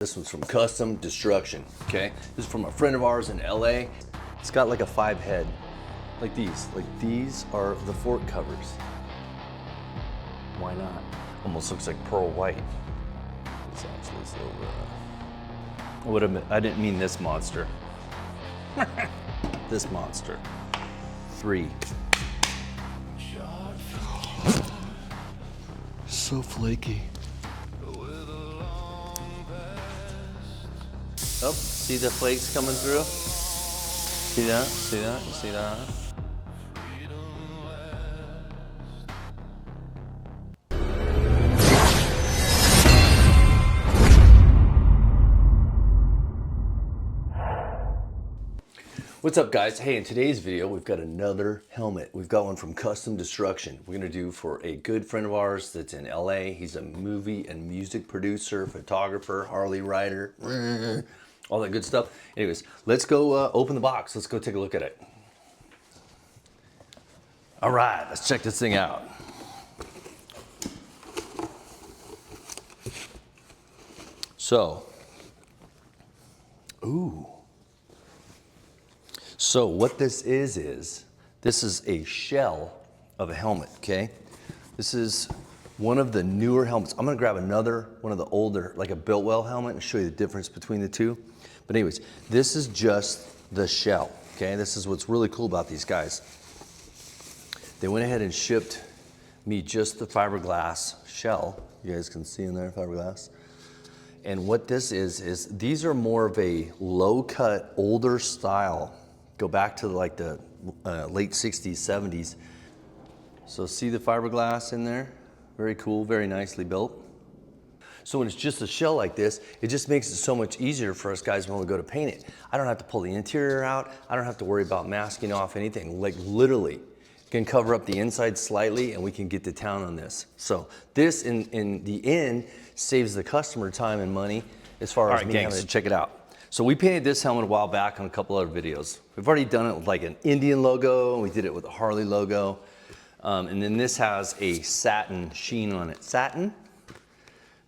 This one's from Custom Destruction, okay? This is from a friend of ours in LA. It's got like a 5 head, like these. Like these are the fork covers. Why not? Almost looks like pearl white. It's actually silver. I didn't mean this monster. This monster. 3. So flaky. Oh, see the flakes coming through? See that? See that? You see that? What's up, guys? Hey, in today's video, we've got another helmet. We've got one from Custom Destruction. We're gonna do for a good friend of ours that's in LA. He's a movie and music producer, photographer, Harley rider, all that good stuff. Anyways, let's go open the box. Let's go take a look at it. All right, let's check this thing out. So, ooh. So what this is this is a shell of a helmet, okay? This is one of the newer helmets. I'm gonna grab another one of the older, like a Biltwell helmet, and show you the difference between the two. But anyways, this is just the shell, okay? This is what's really cool about these guys. They went ahead and shipped me just the fiberglass shell. You guys can see in there, fiberglass. And what this is these are more of a low cut, older style. Go back to like the late 60s, 70s. So see the fiberglass in there? Very cool, very nicely built. So when it's just a shell like this, it just makes it so much easier for us guys when we go to paint it. I don't have to pull the interior out. I don't have to worry about masking off anything. Like literally, can cover up the inside slightly and we can get to town on this. So this in the end saves the customer time and money as far as me having to check it out. So we painted this helmet a while back on a couple other videos. We've already done it with like an Indian logo, we did it with a Harley logo. And then this has a satin sheen on it. Satin?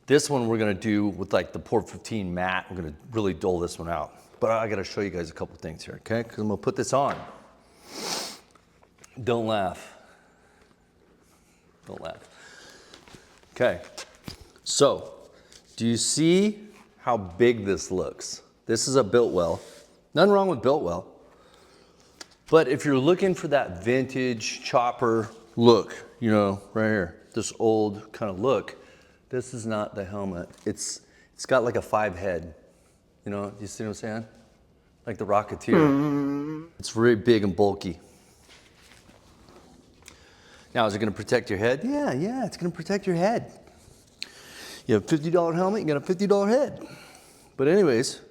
This one we're gonna do with like the Port 15 matte. We're gonna really dull this one out. But I gotta show you guys a couple things here, okay? Because I'm gonna put this on. Don't laugh. Don't laugh. Okay, so do you see how big this looks? This is a Biltwell. Nothing wrong with Biltwell. But if you're looking for that vintage chopper look, you know, right here, this old kind of look, this is not the helmet. It's got like a 5 head. You know, you see what I'm saying? Like the Rocketeer. It's very big and bulky. Now, is it gonna protect your head? Yeah, it's gonna protect your head. You have a $50 helmet, you got a $50 head. But anyways,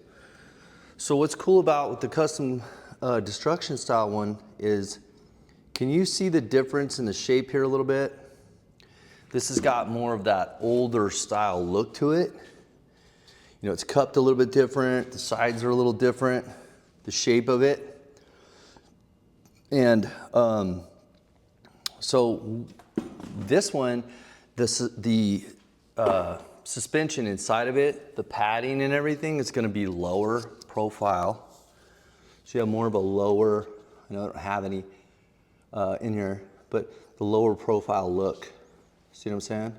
so what's cool about with the Custom Destruction style one is, can you see the difference in the shape here a little bit? This has got more of that older style look to it. You know, it's cupped a little bit different, the sides are a little different, the shape of it. And so this one, the suspension inside of it, the padding and everything is gonna be lower profile. So you have more of a lower, I don't have any in here, but the lower profile look. See what I'm saying?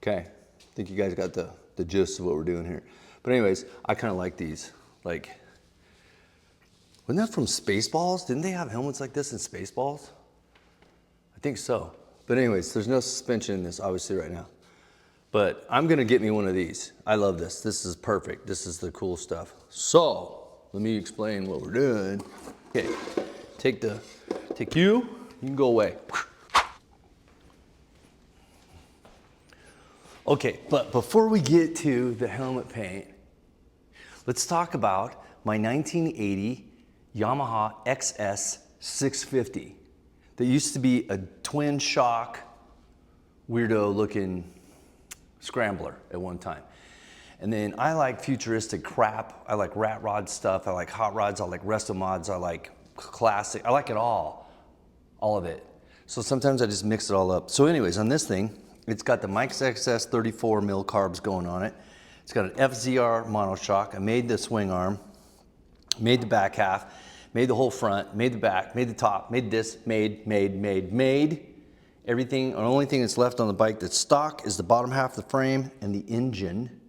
Okay, I think you guys got the gist of what we're doing here. But anyways, I kind of like these. Like, wasn't that from Spaceballs? Didn't they have helmets like this in Spaceballs? I think so. But anyways, there's no suspension in this obviously right now. But I'm gonna get me one of these. I love this. This is perfect. This is the cool stuff. So, let me explain what we're doing. Okay, take you can go away. Okay, but before we get to the helmet paint, let's talk about my 1980 Yamaha XS 650. That used to be a twin shock, weirdo looking scrambler at one time. And then I like futuristic crap. I like rat rod stuff. I like hot rods. I like resto mods. I like classic. I like it all of it. So sometimes I just mix it all up. So anyways, on this thing, it's got the Yamaha XS 34 mil carbs going on it. It's got an FZR monoshock. I made the swing arm, made the back half, made the whole front, made the back, made the top, made this, made. Everything, the only thing that's left on the bike that's stock is the bottom half of the frame and the engine,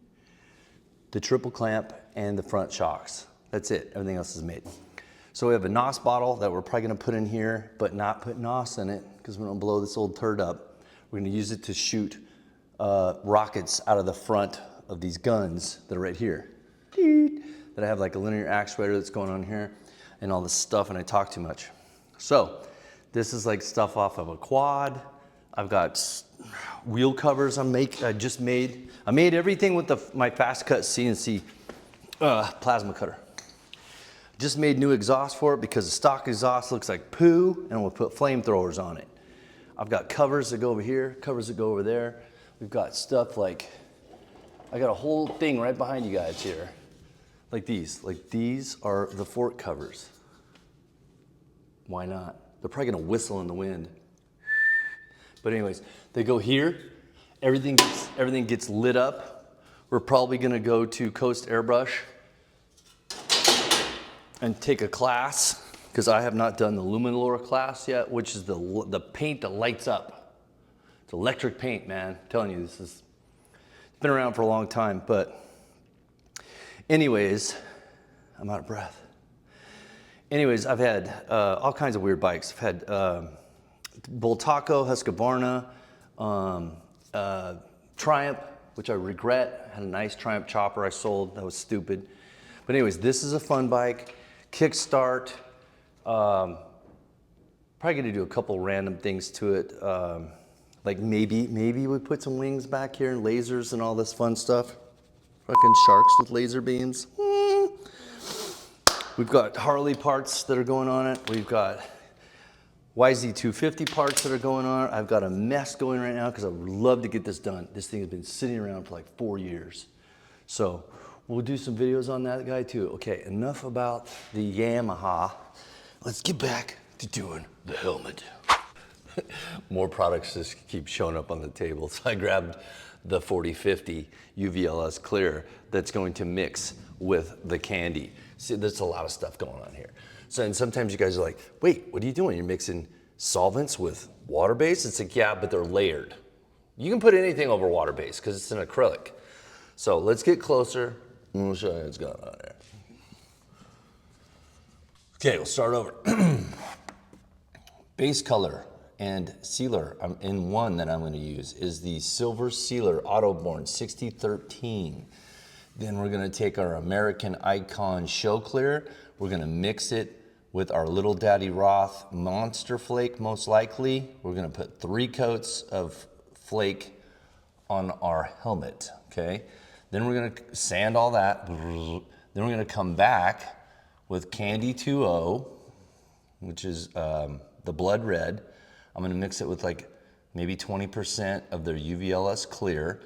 the triple clamp, and the front shocks. That's it, everything else is made. So we have a NOS bottle that we're probably gonna put in here, but not put NOS in it because we don't blow this old turd up. We're gonna use it to shoot rockets out of the front of these guns that are right here. That I have like a linear actuator that's going on here and all this stuff, and I talk too much. So this is like stuff off of a quad. I've got wheel covers I made everything with my fast cut CNC plasma cutter. Just made new exhaust for it because the stock exhaust looks like poo, and we'll put flamethrowers on it. I've got covers that go over here, covers that go over there. We've got stuff like, I got a whole thing right behind you guys here. Like these are the fork covers. Why not? They're probably gonna whistle in the wind. But anyways, they go here, everything gets lit up. We're probably gonna go to Coast Airbrush and take a class, because I have not done the Luminolora class yet, which is the paint that lights up. It's electric paint, man. I'm telling you, it's been around for a long time, but anyways, I'm out of breath. Anyways, I've had all kinds of weird bikes. I've had Boltaco, Husqvarna, Triumph, which I regret. I had a nice Triumph chopper I sold. That was stupid. But anyways, this is a fun bike. Kickstart. Probably gonna do a couple random things to it. Like maybe we put some wings back here and lasers and all this fun stuff. Fucking sharks with laser beams. We've got Harley parts that are going on it. We've got YZ250 parts that are going on it. I've got a mess going right now because I would love to get this done. This thing has been sitting around for like 4 years. So we'll do some videos on that guy too. Okay, enough about the Yamaha. Let's get back to doing the helmet. More products just keep showing up on the table. So I grabbed the 4050 UVLS clear that's going to mix with the candy. See, there's a lot of stuff going on here. So, and sometimes you guys are like, wait, what are you doing? You're mixing solvents with water-based? It's like, yeah, but they're layered. You can put anything over water-based because it's an acrylic. So let's get closer and we'll show you what's going on there. Okay, we'll start over. Base color and sealer in one that I'm going to use is the Silver Sealer Autoborn 6013. Then we're going to take our American Icon Show Clear. We're going to mix it with our Little Daddy Roth Monster Flake, most likely. We're going to put 3 coats of Flake on our helmet, okay? Then we're going to sand all that. Then we're going to come back with Candy 2.0, which is the blood red. I'm going to mix it with like maybe 20% of their UVLS clear.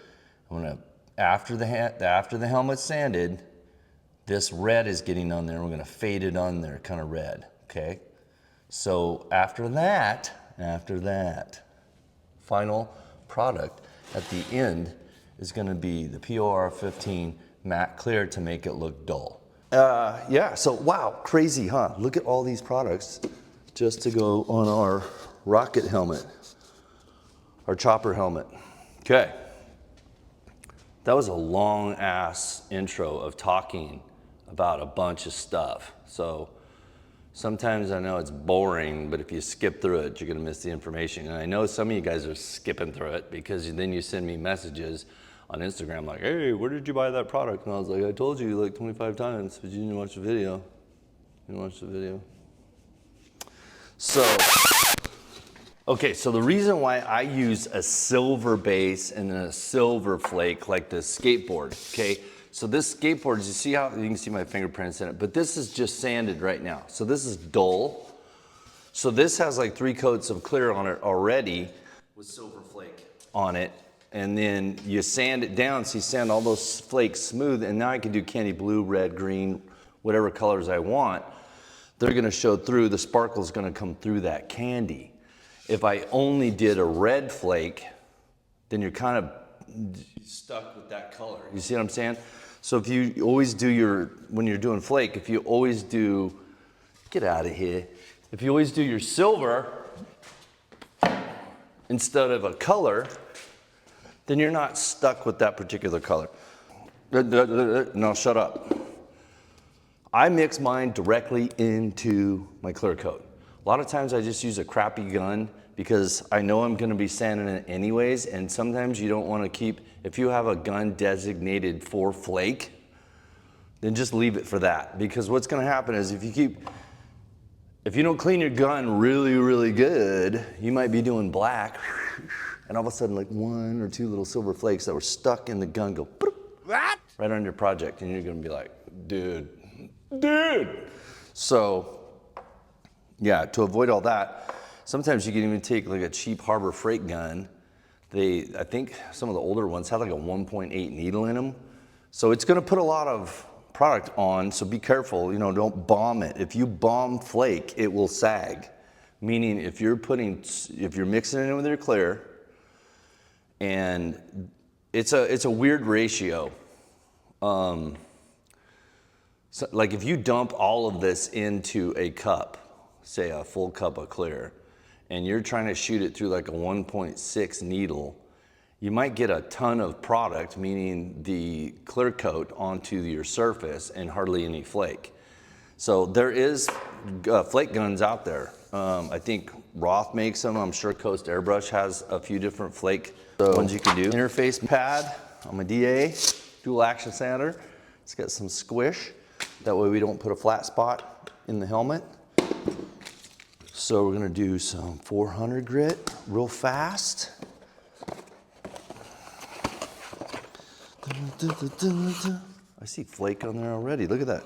I'm going to, after the helmet's sanded, this red is getting on there. We're going to fade it on there, kind of red, okay? So after that, final product at the end is going to be the POR 15 matte clear to make it look dull. Yeah, so wow, crazy, huh? Look at all these products just to go on our rocket helmet, our chopper helmet. Okay. That was a long ass intro of talking about a bunch of stuff. So sometimes I know it's boring, but if you skip through it, you're gonna miss the information. And I know some of you guys are skipping through it because then you send me messages on Instagram like, hey, where did you buy that product? And I was like, I told you like 25 times, but you didn't watch the video. You didn't watch the video. So, okay, so the reason why I use a silver base and a silver flake like this skateboard, okay? So this skateboard, you see how, you can see my fingerprints in it, but this is just sanded right now. So this is dull. So this has like 3 coats of clear on it already with silver flake on it. And then you sand it down, so you sand all those flakes smooth, and now I can do candy blue, red, green, whatever colors I want. They're gonna show through, the sparkle's gonna come through that candy. If I only did a red flake, then you're kind of stuck with that color. You see what I'm saying? So if you always do when you're doing flake, if you always do, get out of here. If you always do your silver instead of a color, then you're not stuck with that particular color. No, shut up. I mix mine directly into my clear coat. A lot of times I just use a crappy gun because I know I'm gonna be sanding it anyways, and sometimes you don't wanna keep, if you have a gun designated for flake, then just leave it for that. Because what's gonna happen is if you don't clean your gun really, really good, you might be doing black, and all of a sudden like 1 or 2 little silver flakes that were stuck in the gun go right on your project, and you're gonna be like, dude. So yeah, to avoid all that, sometimes you can even take like a cheap Harbor Freight gun. I think some of the older ones have like a 1.8 needle in them. So it's gonna put a lot of product on, so be careful, don't bomb it. If you bomb flake, it will sag. Meaning if you're mixing it in with your clear, and it's a weird ratio. So like if you dump all of this into a cup, say a full cup of clear, and you're trying to shoot it through like a 1.6 needle, you might get a ton of product, meaning the clear coat onto your surface and hardly any flake. So there is flake guns out there. I think Roth makes them. I'm sure Coast Airbrush has a few different flake ones you can do. Interface pad on my DA, dual action sander. It's got some squish. That way we don't put a flat spot in the helmet. So we're gonna do some 400 grit real fast. I see flake on there already, look at that.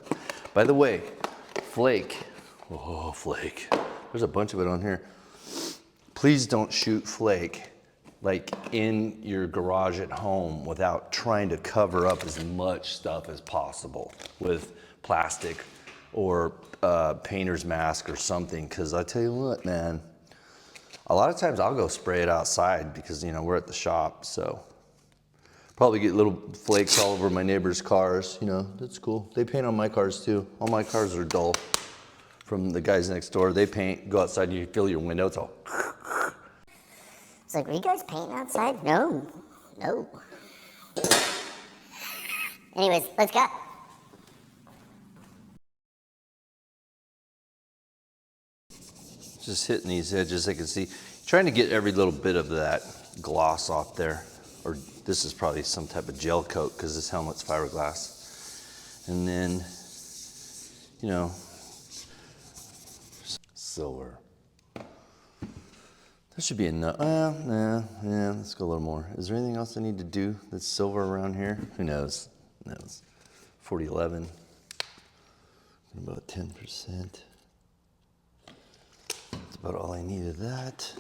By the way, flake, oh flake, there's a bunch of it on here. Please don't shoot flake like in your garage at home without trying to cover up as much stuff as possible with plastic or painter's mask or something, because I tell you what, man, a lot of times I'll go spray it outside because we're at the shop, so probably get little flakes all over my neighbor's cars, that's cool. They paint on my cars too. All my cars are dull. From the guys next door, they paint, go outside, you feel your window, it's all. It's like, were you guys painting outside? No. Anyways, let's go. Just hitting these edges, I can see. Trying to get every little bit of that gloss off there. Or this is probably some type of gel coat because this helmet's fiberglass. And then, silver. That should be enough. Yeah, let's go a little more. Is there anything else I need to do that's silver around here? Who knows? 4011. About 10%. That's about all I need of that.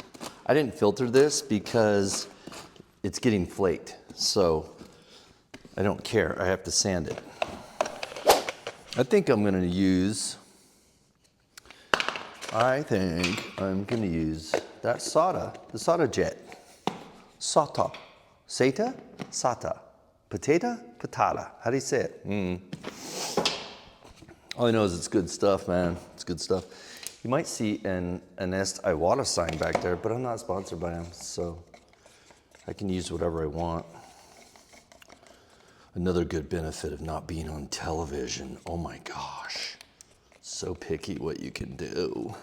I didn't filter this because it's getting flaked, so I don't care. I have to sand it. I think I'm gonna use that SATA, the SATA jet. SATA. SATA? SATA. Potato? Patata. How do you say it? All I know is it's good stuff, man. It's good stuff. You might see an Est Iwata sign back there, but I'm not sponsored by them, so I can use whatever I want. Another good benefit of not being on television. Oh my gosh. So picky what you can do.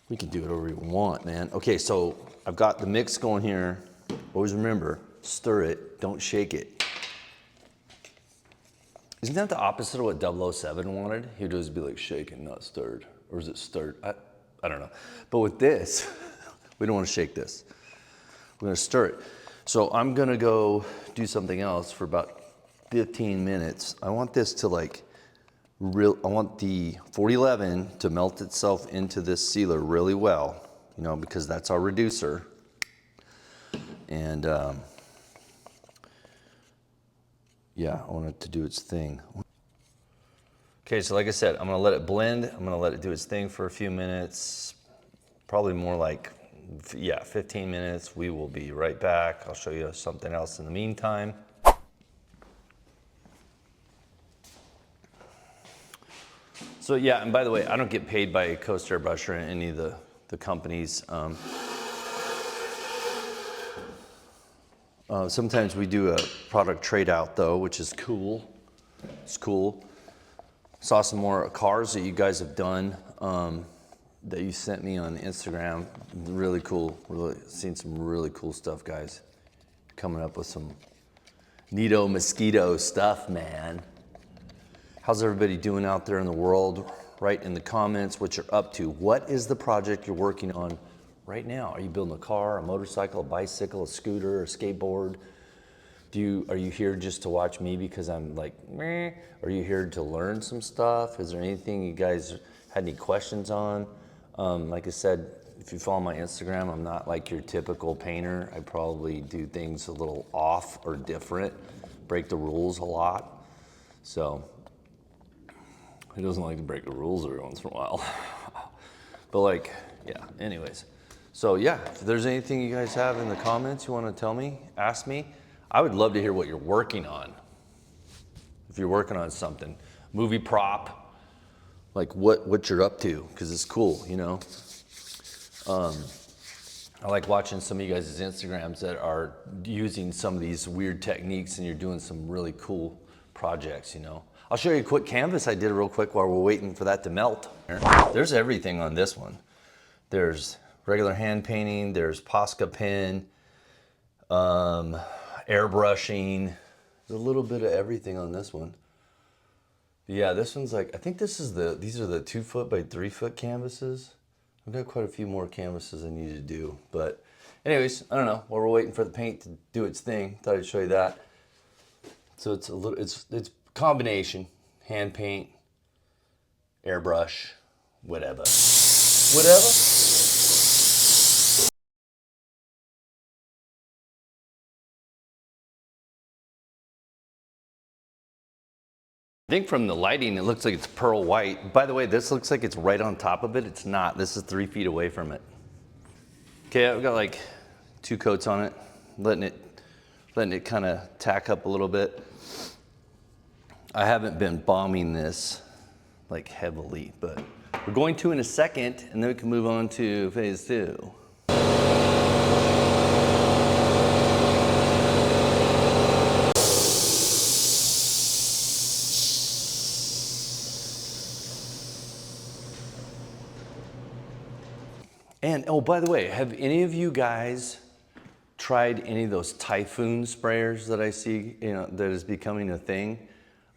We can do whatever we want, man. Okay, so I've got the mix going here. Always remember, stir it, don't shake it. Isn't that the opposite of what 007 wanted? He would always be like shaken, not stirred. Or is it stirred? I don't know. But with this, we don't want to shake this. We're gonna stir it. So I'm gonna go do something else for about 15 minutes. I want this to I want the 4011 to melt itself into this sealer really well, because that's our reducer. And yeah, I want it to do its thing. Okay, so like I said, I'm gonna let it blend. I'm gonna let it do its thing for a few minutes, probably more like Yeah, 15 minutes. We will be right back. I'll show you something else in the meantime. So yeah, and by the way, I don't get paid by Coast Airbrush or any of the companies. Sometimes we do a product trade out though, which is cool. It's cool. Saw some more cars that you guys have done that you sent me on Instagram. Really cool. Really seen some really cool stuff, guys. Coming up with some neato mosquito stuff, man. How's everybody doing out there in the world? Write in the comments what you're up to. What is the project you're working on right now? Are you building a car, a motorcycle, a bicycle, a scooter, a skateboard? Are you here just to watch me because I'm like, meh? Are you here to learn some stuff? Is there anything you guys had any questions on? Like I said, if you follow my Instagram, I'm not like your typical painter. I probably do things a little off or different, break the rules a lot. So, who doesn't like to break the rules every once in a while? But like, yeah, anyways. So yeah, if there's anything you guys have in the comments you want to tell me, ask me. I would love to hear what you're working on. If you're working on something, movie prop, like what you're up to, because it's cool, you know. I like watching some of you guys' Instagrams that are using some of these weird techniques and you're doing some really cool projects, you know. I'll show you a quick canvas I did real quick while we're waiting for that to melt. There's everything on this one. There's regular hand painting, there's Posca pen, airbrushing. There's a little bit of everything on this one. Yeah, this one's like, I think these are the 2 foot by 3 foot canvases. I've got quite a few more canvases I need to do, but anyways, I don't know. While we're waiting for the paint to do its thing, thought I'd show you that. So it's a little, it's combination, hand paint, airbrush, whatever. I think from the lighting, it looks like it's pearl white. By the way, this looks like it's right on top of it. It's not. This is 3 feet away from it. Okay, I've got like 2 coats on it, letting it kind of tack up a little bit. I haven't been bombing this like heavily, but we're going to in a second, and then we can move on to phase 2. And oh, by the way, have any of you guys tried any of those Typhoon sprayers that I see, you know, that is becoming a thing?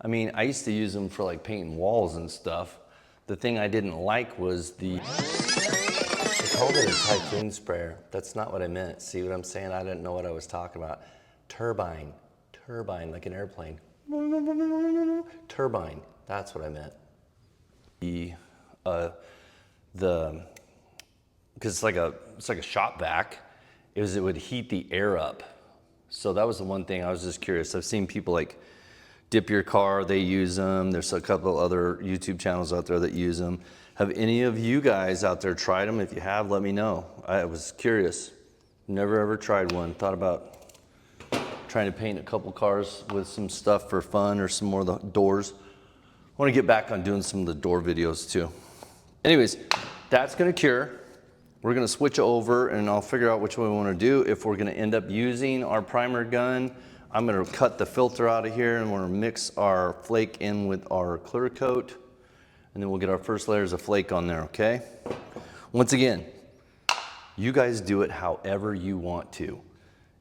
I mean, I used to use them for like painting walls and stuff. The thing I didn't like was they called it a Typhoon sprayer. That's not what I meant. See what I'm saying? I didn't know what I was talking about. Turbine, like an airplane. Turbine, that's what I meant. Because it's like a shop vac, it would heat the air up. So that was the one thing I was just curious. I've seen people like Dip Your Car, they use them. There's a couple other YouTube channels out there that use them. Have any of you guys out there tried them? If you have, let me know. I was curious. Never ever tried one. Thought about trying to paint a couple cars with some stuff for fun or some more of the doors. I want to get back on doing some of the door videos too. Anyways, that's gonna cure. We're gonna switch over and I'll figure out which one we wanna do. If we're gonna end up using our primer gun, I'm gonna cut the filter out of here and we're gonna mix our flake in with our clear coat, and then we'll get our first layers of flake on there, okay? Once again, you guys do it however you want to.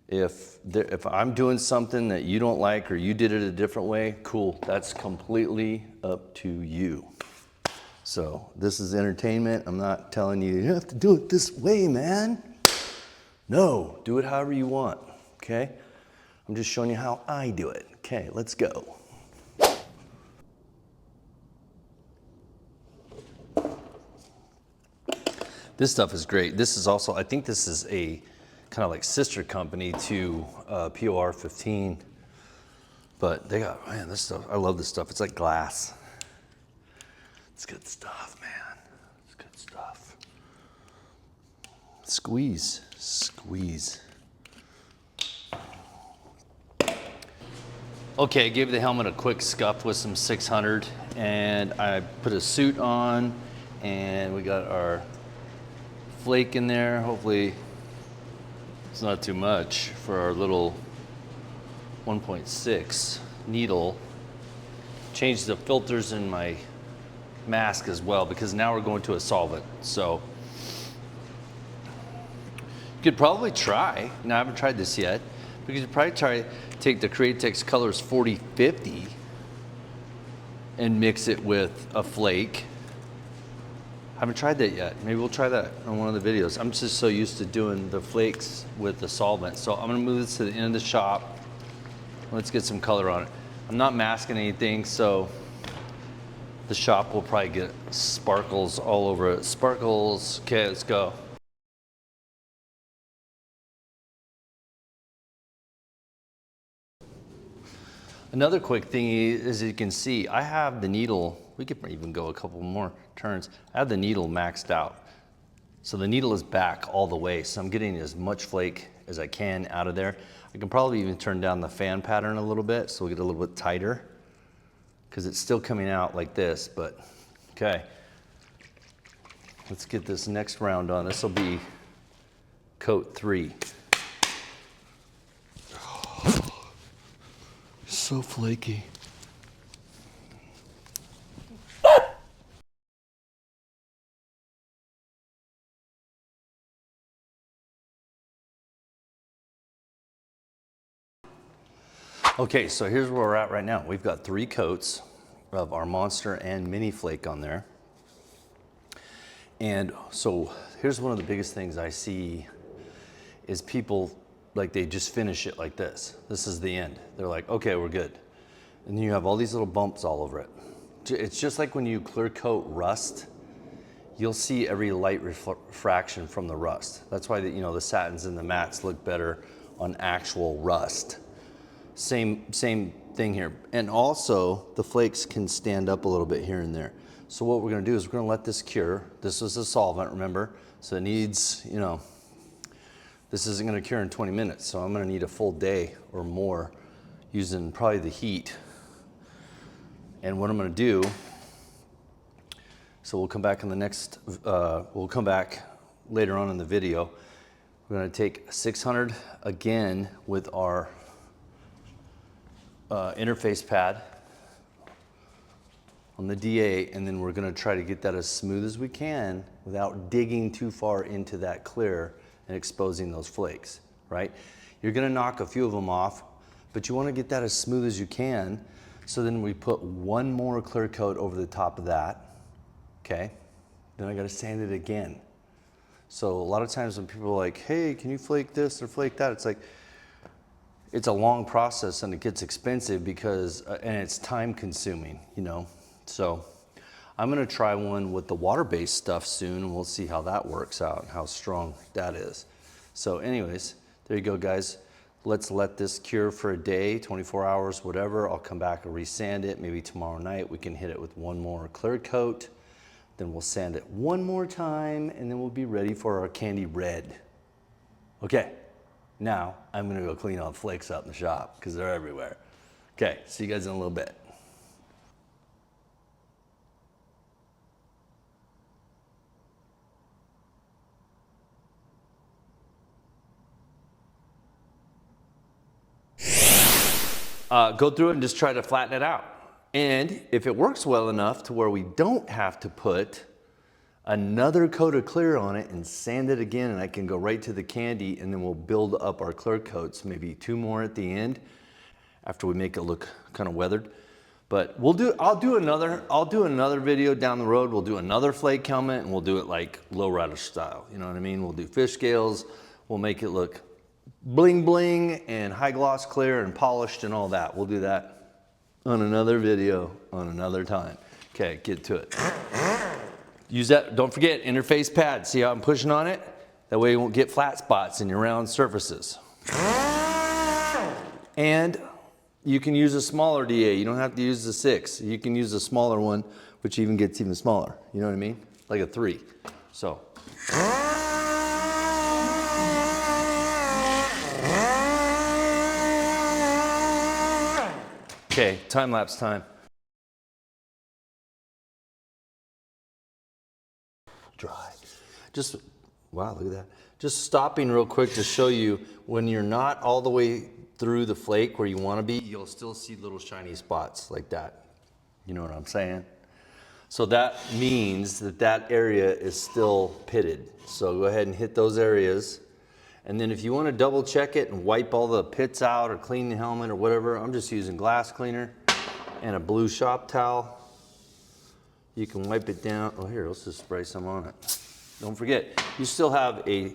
If I'm doing something that you don't like or you did it a different way, cool, that's completely up to you. So this is entertainment. I'm not telling you, you have to do it this way, man. No, do it however you want, okay? I'm just showing you how I do it. Okay, let's go. This stuff is great. This is also, I think this is a kind of like sister company to POR 15. But they got, man, this stuff, I love this stuff. It's like glass. It's good stuff, man. It's good stuff. Squeeze, squeeze. Okay, gave the helmet a quick scuff with some 600, and I put a suit on, and we got our flake in there. Hopefully it's not too much for our little 1.6 needle. Changed the filters in my mask as well, because now we're going to a solvent. So you could probably try, now I haven't tried this yet, but you could probably try take the Createx Colors 4050 and mix it with a flake. Haven't tried that yet. Maybe we'll try that on one of the videos. I'm just so used to doing the flakes with the solvent. So I'm gonna move this to the end of the shop. Let's get some color on it. I'm not masking anything, so the shop will probably get sparkles all over it. Sparkles, okay, let's go. Another quick thing is, as you can see, I have the needle, we could even go a couple more turns. I have the needle maxed out. So the needle is back all the way, so I'm getting as much flake as I can out of there. I can probably even turn down the fan pattern a little bit so we get a little bit tighter, because it's still coming out like this, but okay. Let's get this next round on. This will be coat 3. So flaky. Okay, so here's where we're at right now. We've got 3 coats of our Monster and Mini Flake on there. And so here's one of the biggest things I see is people, like, they just finish it like this. This is the end. They're like, okay, we're good. And then you have all these little bumps all over it. It's just like when you clear coat rust, you'll see every light refraction from the rust. That's why the satins and the mattes look better on actual rust. Same thing here. And also the flakes can stand up a little bit here and there. So what we're gonna do is we're gonna let this cure. This is a solvent, remember? So it needs, this isn't gonna cure in 20 minutes. So I'm gonna need a full day or more using probably the heat. And what I'm gonna do, so we'll come back in the next, we'll come back later on in the video. We're gonna take 600 again with our interface pad on the DA, and then we're gonna try to get that as smooth as we can without digging too far into that clear and exposing those flakes, right? You're gonna knock a few of them off, but you wanna get that as smooth as you can. So then we put one more clear coat over the top of that, okay? Then I gotta sand it again. So a lot of times when people are like, hey, can you flake this or flake that? It's like, it's a long process and it gets expensive because, and it's time consuming, So I'm gonna try one with the water-based stuff soon, and we'll see how that works out, how strong that is. So anyways, there you go, guys. Let's let this cure for a day, 24 hours, whatever. I'll come back and resand it. Maybe tomorrow night we can hit it with one more clear coat. Then we'll sand it one more time, and then we'll be ready for our candy red. Okay, now I'm gonna go clean all the flakes up in the shop because they're everywhere. Okay, see you guys in a little bit. Go through it and just try to flatten it out. And if it works well enough to where we don't have to put another coat of clear on it and sand it again, and I can go right to the candy, and then we'll build up our clear coats, maybe 2 more at the end after we make it look kind of weathered. But I'll do another video down the road. We'll do another flake helmet, and we'll do it like lowrider style. You know what I mean? We'll do fish scales. We'll make it look bling bling and high gloss clear and polished and all that. We'll do that on another video on another time. Okay, get to it. Use that, don't forget, interface pad. See how I'm pushing on it? That way you won't get flat spots in your round surfaces. And you can use a smaller DA. You don't have to use the 6. You can use a smaller one, which gets even smaller. You know what I mean? Like a 3. So. Okay, time lapse time. Dry. Just, wow, look at that. Just stopping real quick to show you when you're not all the way through the flake where you want to be, you'll still see little shiny spots like that. You know what I'm saying? So that means that that area is still pitted. So go ahead and hit those areas. And then if you want to double check it and wipe all the pits out or clean the helmet or whatever, I'm just using glass cleaner and a blue shop towel. You can wipe it down. Oh, here, let's just spray some on it. Don't forget, you still have a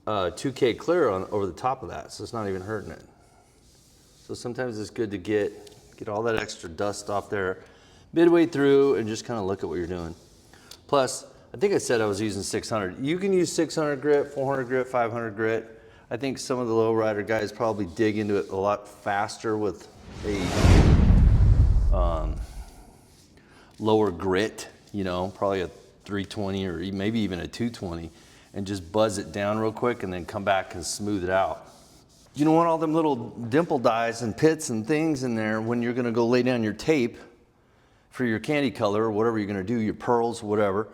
2K clear on over the top of that, so it's not even hurting it. So sometimes it's good to get all that extra dust off there midway through and just kind of look at what you're doing. Plus, I think I said I was using 600. You can use 600 grit, 400 grit, 500 grit. I think some of the lowrider guys probably dig into it a lot faster with a lower grit, you know, probably a 320 or maybe even a 220, and just buzz it down real quick and then come back and smooth it out. You don't want all them little dimple dyes and pits and things in there when you're gonna go lay down your tape for your candy color or whatever you're gonna do, your pearls, whatever,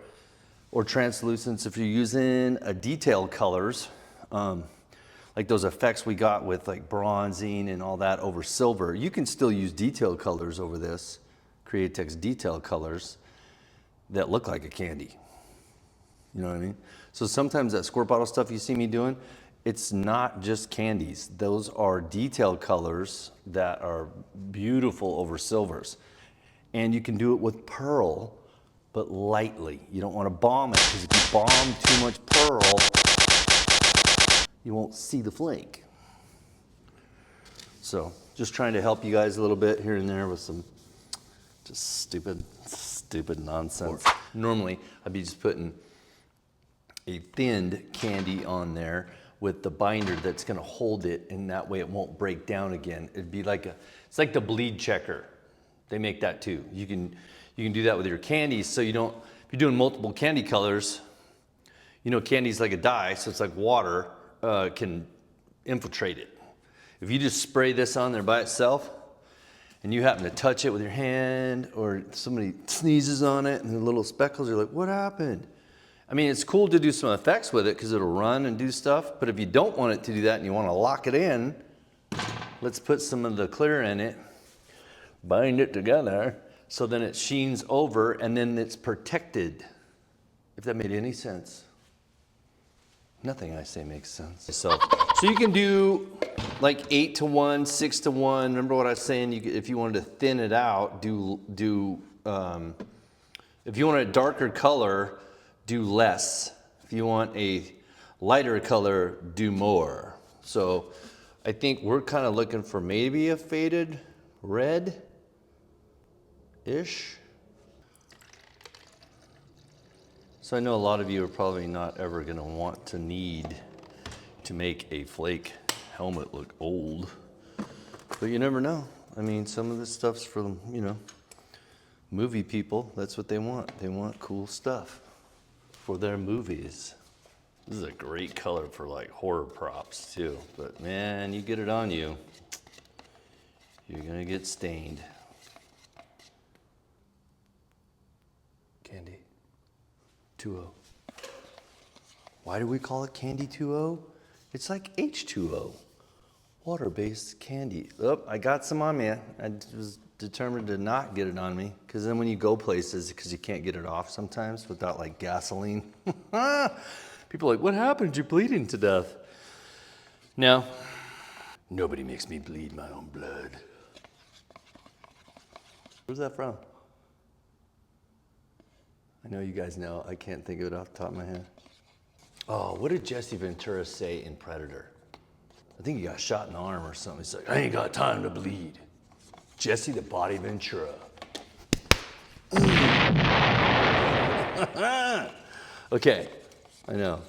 or translucents if you're using a detail colors, like those effects we got with like bronzing and all that over silver. You can still use detail colors over this, Createx detail colors that look like a candy. You know what I mean? So sometimes that squirt bottle stuff you see me doing, it's not just candies. Those are detail colors that are beautiful over silvers. And you can do it with pearl, but lightly. You don't want to bomb it, because if you bomb too much pearl, you won't see the flake. So just trying to help you guys a little bit here and there with some just stupid nonsense. Normally, I'd be just putting a thinned candy on there with the binder that's gonna hold it, and that way it won't break down again. It'd be like it's like the bleed checker. They make that too. You can do that with your candies, so you don't, if you're doing multiple candy colors, you know, candy's like a dye, so it's like water can infiltrate it. If you just spray this on there by itself, and you happen to touch it with your hand, or somebody sneezes on it and the little speckles, you're like, what happened? I mean, it's cool to do some effects with it because it'll run and do stuff, but if you don't want it to do that and you want to lock it in, let's put some of the clear in it, bind it together, so then it sheens over and then it's protected. If that made any sense. Nothing I say makes sense. So you can do like 8 to 1, 6 to 1. Remember what I was saying? If you wanted to thin it out, if you want a darker color, do less. If you want a lighter color, do more. So I think we're kind of looking for maybe a faded red-ish. So I know a lot of you are probably not ever gonna want to need to make a flake helmet look old, but you never know. I mean, some of this stuff's for, you know, movie people. That's what they want. They want cool stuff for their movies. This is a great color for like horror props too, but man, you get it on you, you're gonna get stained. Candy 2O. Why do we call it Candy 2O? It's like H2O, water-based candy. Oh, I got some on me. I was determined to not get it on me, because then when you go places, because you can't get it off sometimes without like gasoline. People are like, what happened? You're bleeding to death. No, nobody makes me bleed my own blood. Where's that from? I know you guys know. I can't think of it off the top of my head. Oh, what did Jesse Ventura say in Predator? I think he got shot in the arm or something. He's like, I ain't got time to bleed. Jesse the Body Ventura. Okay, I know.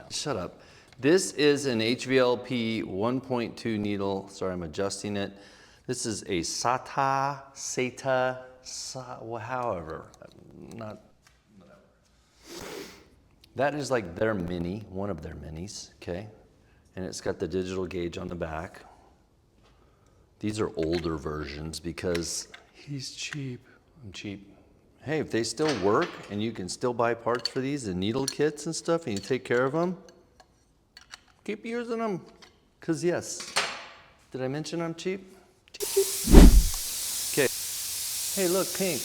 Shut up. This is an HVLP 1.2 needle. Sorry, I'm adjusting it. This is a however, not, whatever. That is like their mini, one of their minis, okay? And it's got the digital gauge on the back. These are older versions because he's cheap. I'm cheap. Hey, if they still work and you can still buy parts for these and needle kits and stuff and you take care of them, keep using them. Because yes, did I mention I'm cheap? Cheap, cheap. Okay. Hey, look, pink.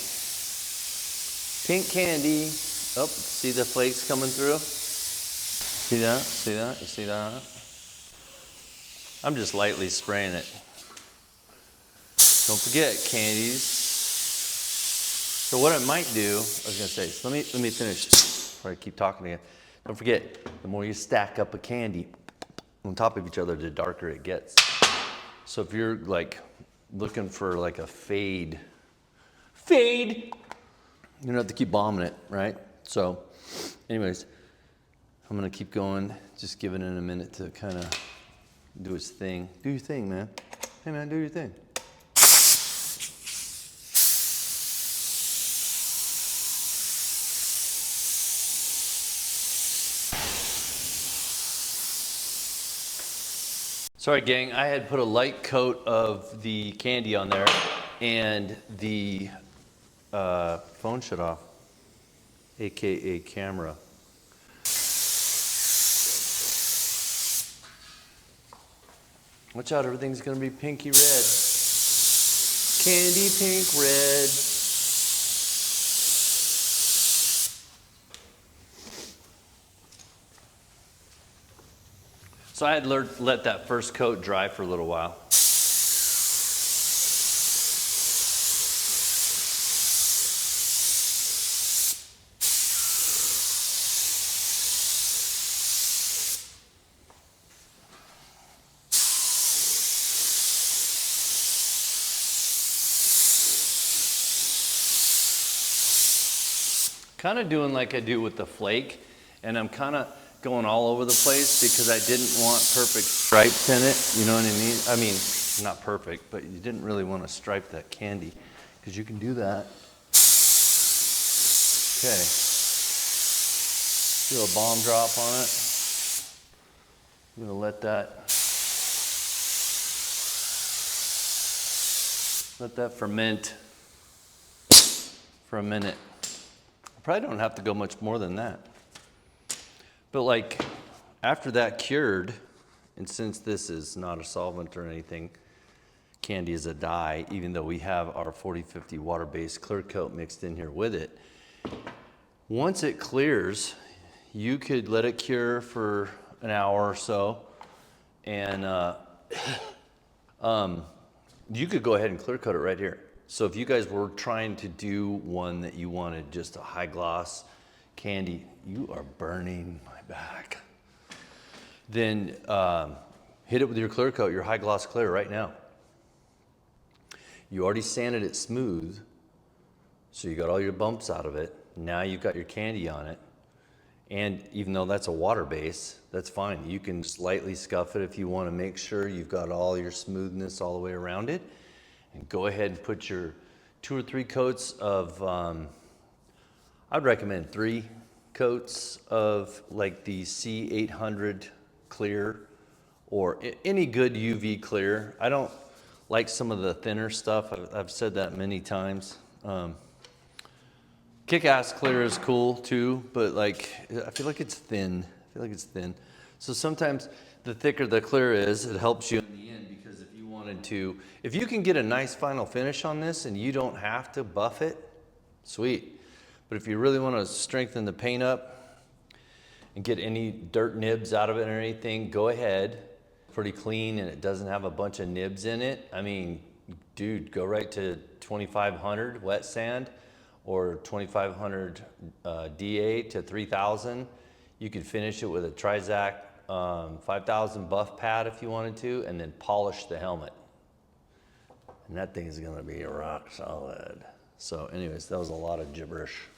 Pink candy. Oh, see the flakes coming through? See that? See that? You see that? I'm just lightly spraying it. Don't forget, candies. So what I might do, I was gonna say, so let me finish before I keep talking to you. Don't forget, the more you stack up a candy on top of each other, the darker it gets. So if you're like looking for like a fade, you don't have to keep bombing it, right? So anyways, I'm gonna keep going, just giving it a minute to kind of do its thing. Do your thing, man. Hey man, do your thing. Sorry gang, I had put a light coat of the candy on there and the phone shut off, AKA camera. Watch out, everything's gonna be pinky red. Candy pink red. So I had let that first coat dry for a little while. Kind of doing like I do with the Flake, and I'm kind of going all over the place because I didn't want perfect stripes in it, you know what I mean? I mean, not perfect, but you didn't really want to stripe that candy because you can do that. Okay. Do a bomb drop on it. I'm gonna let that ferment for a minute. I probably don't have to go much more than that. But like after that cured, and since this is not a solvent or anything, candy is a dye, even though we have our 40/50 water-based clear coat mixed in here with it. Once it clears, you could let it cure for an hour or so, and you could go ahead and clear coat it right here. So if you guys were trying to do one that you wanted just a high gloss candy, you are burning my back. Then hit it with your clear coat, your high gloss clear right now. You already sanded it smooth, so you got all your bumps out of it. Now you've got your candy on it. And even though that's a water base, that's fine. You can slightly scuff it if you want to make sure you've got all your smoothness all the way around it. And go ahead and put your 2 or 3 coats of, I'd recommend 3 coats of like the C800 clear or any good UV clear. I don't like some of the thinner stuff. I've said that many times. Kick-ass clear is cool too, but like, I feel like it's thin. So sometimes the thicker the clear is, it helps you in the end, because if you can get a nice final finish on this and you don't have to buff it, sweet. But if you really want to strengthen the paint up and get any dirt nibs out of it or anything, go ahead. Pretty clean and it doesn't have a bunch of nibs in it. I mean, dude, go right to 2500 wet sand or 2500 DA to 3000. You could finish it with a Trizac 5000 buff pad if you wanted to, and then polish the helmet. And that thing is gonna be rock solid. So anyways, that was a lot of gibberish.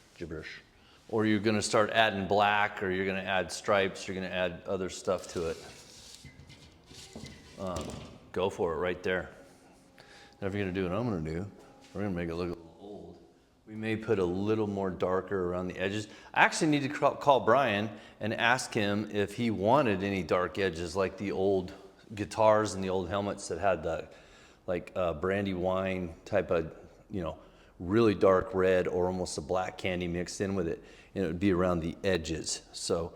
Or you're gonna start adding black, or you're gonna add stripes, you're gonna add other stuff to it. Go for it right there. Now if you're gonna do what I'm gonna do, we're gonna make it look a little old. We may put a little more darker around the edges. I actually need to call Brian and ask him if he wanted any dark edges like the old guitars and the old helmets that had the like brandy wine type of, you know, really dark red or almost a black candy mixed in with it, and it would be around the edges. So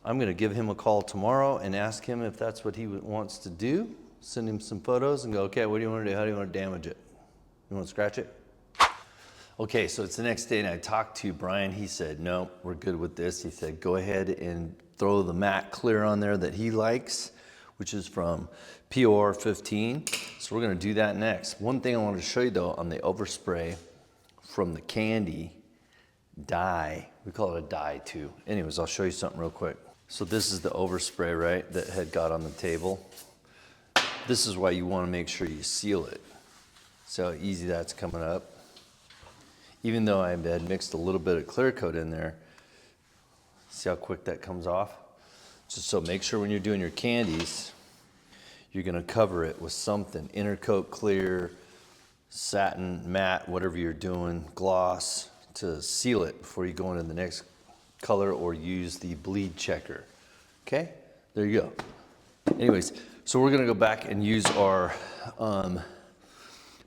I'm gonna give him a call tomorrow and ask him if that's what he wants to do. Send him some photos and go, okay, what do you want to do? How do you want to damage it? You want to scratch it? Okay, so it's the next day and I talked to Brian. He said, no, we're good with this. He said, go ahead and throw the matte clear on there that he likes, which is from POR 15. So we're gonna do that next. One thing I wanted to show you though, on the overspray from the candy dye, we call it a dye too. Anyways, I'll show you something real quick. So this is the overspray, right, that had got on the table. This is why you want to make sure you seal it. See how easy that's coming up? Even though I had mixed a little bit of clear coat in there, see how quick that comes off? Just so make sure when you're doing your candies, you're gonna cover it with something, Intercoat clear, satin, matte, whatever you're doing, gloss, to seal it before you go into the next color or use the bleed checker. Okay, there you go. Anyways, so we're gonna go back and use our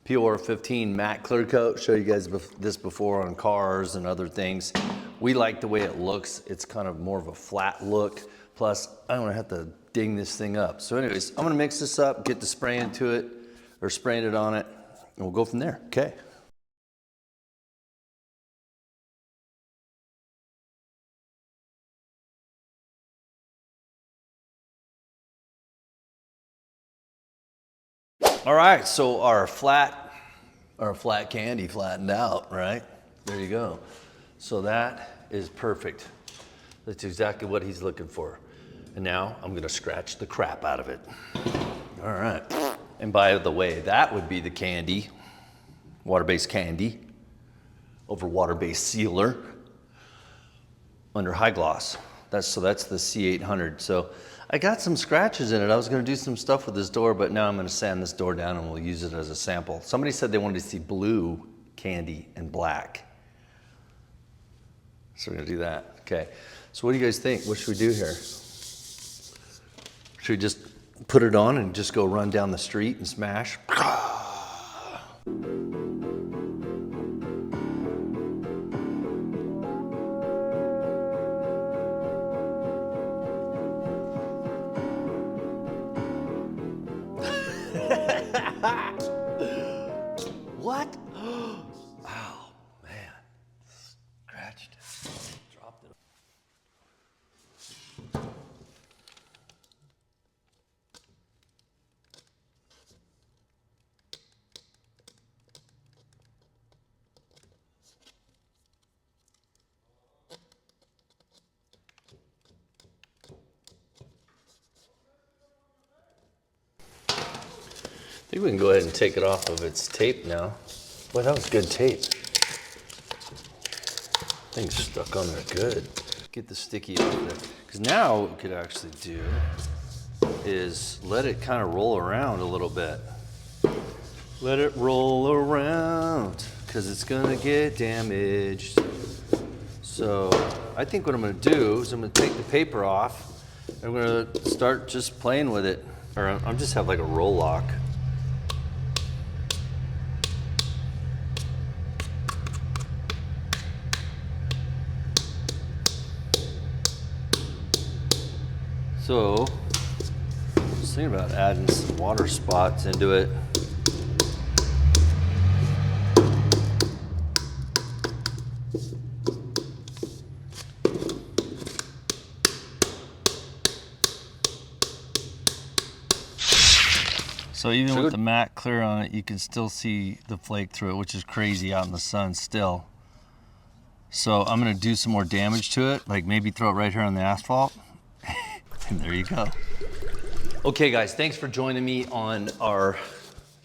POR 15 matte clear coat. Show you guys this before on cars and other things. We like the way it looks. It's kind of more of a flat look. Plus, I don't have to ding this thing up. So anyways, I'm gonna mix this up, get the spray into it, or spraying it on it, and we'll go from there, okay? All right, so our flat candy flattened out, right? There you go. So that is perfect. That's exactly what he's looking for. And now I'm gonna scratch the crap out of it. All right. And by the way, that would be the candy, water-based candy, over water-based sealer, under high gloss. That's the C800. So I got some scratches in it. I was gonna do some stuff with this door, but now I'm gonna sand this door down and we'll use it as a sample. Somebody said they wanted to see blue candy and black. So we're gonna do that, okay. So what do you guys think? What should we do here? Should we just put it on and just go run down the street and smash? What? Ow, man. Scratched it. Dropped it. I think we can go ahead and take it off of its tape now. Boy, that was good tape. Thing's stuck on there good. Get the sticky off there. Because now what we could actually do is let it kind of roll around a little bit. Let it roll around, because it's gonna get damaged. So I think what I'm gonna do is I'm gonna take the paper off and I'm gonna start just playing with it. Or I'm just have like a roll lock. So, just thinking about adding some water spots into it. So even with the matte clear on it, you can still see the flake through it, which is crazy out in the sun still. So I'm gonna do some more damage to it, like maybe throw it right here on the asphalt. And there you go. Okay guys, thanks for joining me on our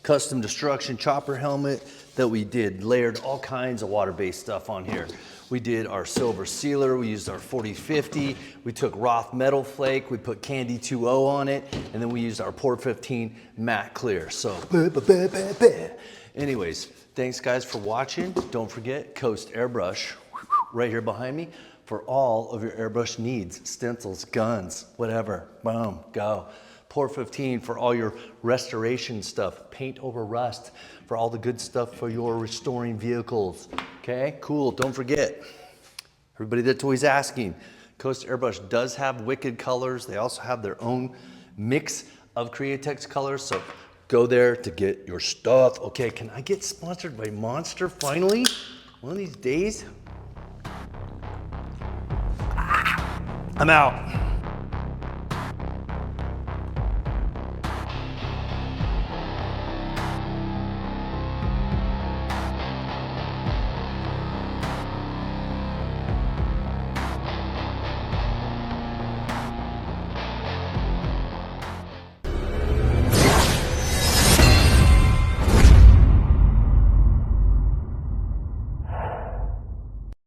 custom destruction chopper helmet that we did. Layered all kinds of water-based stuff on here. We did our silver sealer, we used our 4050, we took Roth metal flake, we put Candy 2.0 on it, and then we used our POR 15 matte clear. So, anyways, thanks guys for watching. Don't forget, Coast Airbrush, right here behind me, for all of your airbrush needs, stencils, guns, whatever. Boom, go. Port 15 for all your restoration stuff, paint over rust, for all the good stuff for your restoring vehicles. Okay, cool, don't forget. Everybody that's always asking, Coast Airbrush does have wicked colors. They also have their own mix of Createx colors, so go there to get your stuff. Okay, can I get sponsored by Monster finally? One of these days? I'm out.